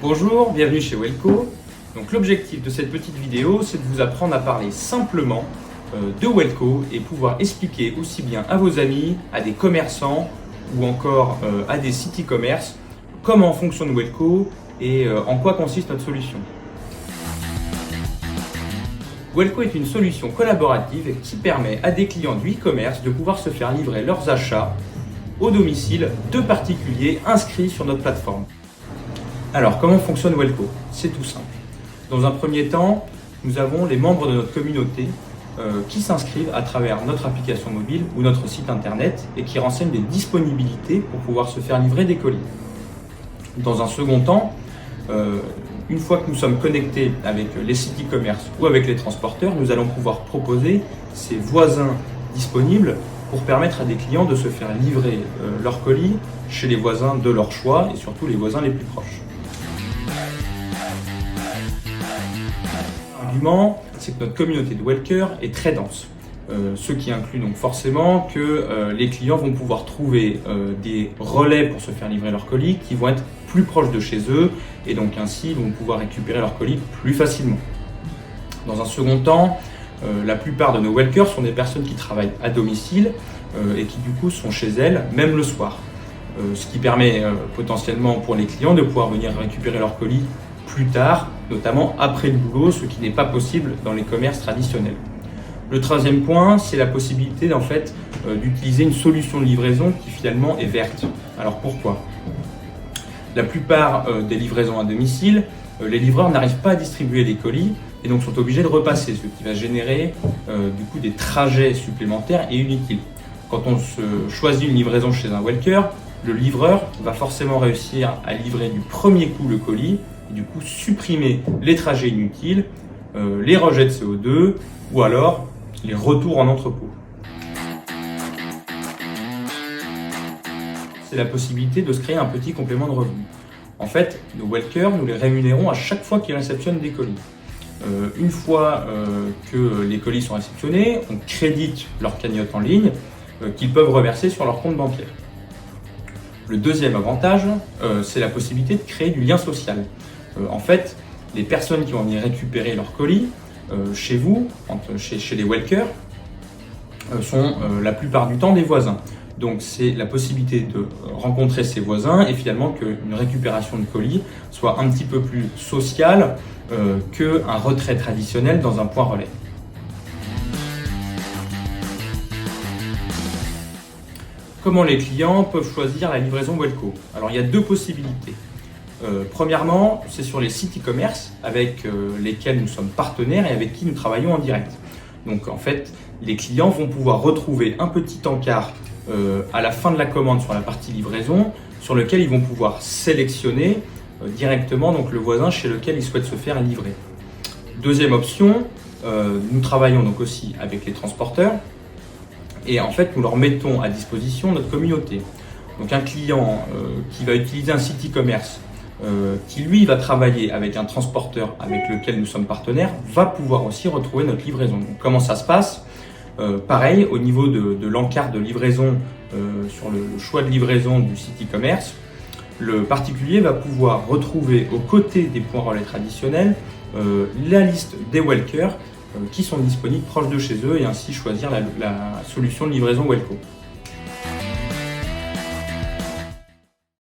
Bonjour, bienvenue chez Welco. Donc l'objectif de cette petite vidéo, c'est de vous apprendre à parler simplement de Welco et pouvoir expliquer aussi bien à vos amis, à des commerçants ou encore à des sites e-commerce comment fonctionne Welco et en quoi consiste notre solution. Welco est une solution collaborative qui permet à des clients du e-commerce de pouvoir se faire livrer leurs achats au domicile de particuliers inscrits sur notre plateforme. Alors, comment fonctionne Welco? C'est tout simple. Dans un premier temps, nous avons les membres de notre communauté qui s'inscrivent à travers notre application mobile ou notre site internet et qui renseignent des disponibilités pour pouvoir se faire livrer des colis. Dans un second temps, une fois que nous sommes connectés avec les sites e-commerce ou avec les transporteurs, nous allons pouvoir proposer ces voisins disponibles pour permettre à des clients de se faire livrer leurs colis chez les voisins de leur choix et surtout les voisins les plus proches. L'argument, c'est que notre communauté de Welker est très dense, ce qui inclut donc forcément que les clients vont pouvoir trouver des relais pour se faire livrer leurs colis qui vont être plus proches de chez eux et donc ainsi vont pouvoir récupérer leurs colis plus facilement. Dans un second temps, la plupart de nos Welkers sont des personnes qui travaillent à domicile et qui du coup sont chez elles même le soir, ce qui permet potentiellement pour les clients de pouvoir venir récupérer leurs colis plus tard, notamment après le boulot, ce qui n'est pas possible dans les commerces traditionnels. Le troisième point, c'est la possibilité d'utiliser une solution de livraison qui finalement est verte. Alors pourquoi? La plupart des livraisons à domicile, les livreurs n'arrivent pas à distribuer les colis et donc sont obligés de repasser, ce qui va générer du coup des trajets supplémentaires et inutiles. Quand on se choisit une livraison chez un Welker, le livreur va forcément réussir à livrer du premier coup le colis et du coup supprimer les trajets inutiles, les rejets de CO2 ou alors les retours en entrepôt. C'est la possibilité de se créer un petit complément de revenu. En fait, nos Welkers, nous les rémunérons à chaque fois qu'ils réceptionnent des colis. Une fois que les colis sont réceptionnés, on crédite leur cagnotte en ligne qu'ils peuvent reverser sur leur compte bancaire. Le deuxième avantage, c'est la possibilité de créer du lien social. En fait, les personnes qui vont venir récupérer leurs colis chez vous, chez les Welkers, sont la plupart du temps des voisins. Donc c'est la possibilité de rencontrer ses voisins et finalement qu'une récupération de colis soit un petit peu plus sociale qu'un retrait traditionnel dans un point relais. Comment les clients peuvent choisir la livraison Welco? Alors il y a deux possibilités. Premièrement, c'est sur les sites e-commerce avec lesquels nous sommes partenaires et avec qui nous travaillons en direct. Donc en fait, les clients vont pouvoir retrouver un petit encart à la fin de la commande sur la partie livraison sur lequel ils vont pouvoir sélectionner directement donc, le voisin chez lequel ils souhaitent se faire livrer. Deuxième option, nous travaillons donc aussi avec les transporteurs et en fait nous leur mettons à disposition notre communauté. Donc un client qui va utiliser un site e-commerce qui lui va travailler avec un transporteur avec lequel nous sommes partenaires va pouvoir aussi retrouver notre livraison. Donc, comment ça se passe? Pareil, au niveau de l'encart de livraison, sur le choix de livraison du site e-commerce, le particulier va pouvoir retrouver aux côtés des points relais traditionnels la liste des Welkers qui sont disponibles proches de chez eux et ainsi choisir la solution de livraison Welco.